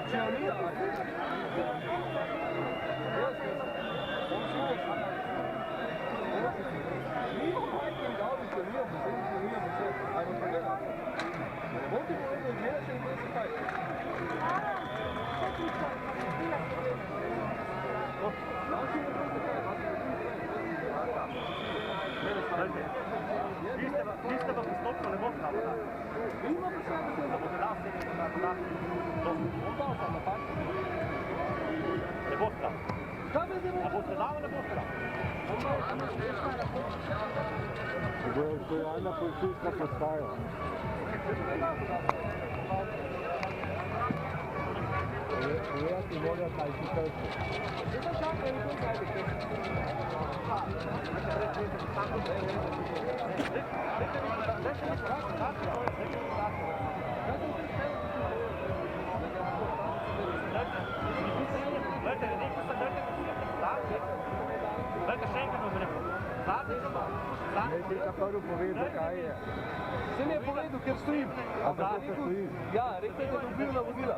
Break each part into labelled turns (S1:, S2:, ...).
S1: Vi ste v postopku, ne bo prav. Da boste dal vse nekaj. Ne bo prav. A boste dal, ne bo prav.
S2: To je ena policijska postaja. Povedati morajo najti kršče. Nekaj prvo pove, zakaj je.
S3: Vse mi je povedal, ker stojim.
S2: A tako se stojiš?
S3: Ja, rekel je, da je dobil navodila.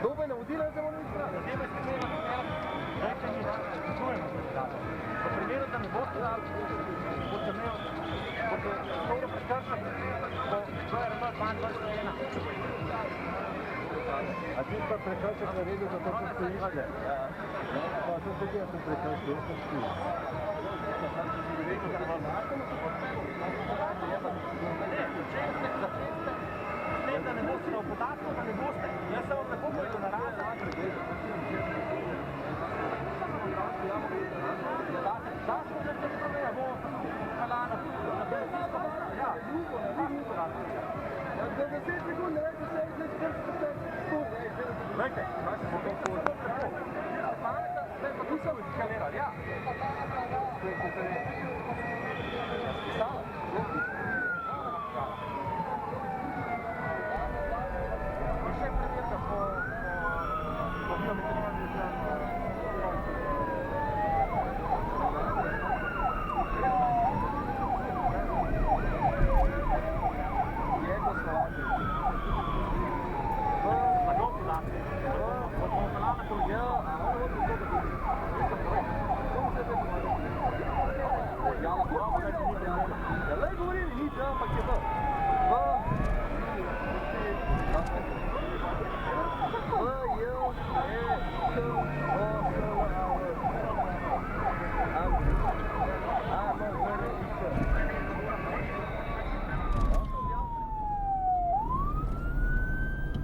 S3: Dobil je navodila in se moram izpraviti.
S1: V primeru, da ne boste dali, boste imel, boste skoro prekršen, to je RML 22.1.
S2: A ti pa prekršek naredil, zato se stojiš? Ja. Pa to se gledam prekršek, jaz se stojim.
S1: Da ne boste na podatku, da ne boste. Jaz se vam ne bom povedal na razen. Zašto ne te spremlja, bo kalana na benzinsko? Ja, drugo, ne vaš podatek.
S3: Za 10 sekund, ne vete, se je zdaj
S1: Vejte, kaj se bo to povedal? Panika, zdaj pa tu sem izkaliral, ja. Stala, še preverka po biometričnem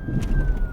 S2: Thank you.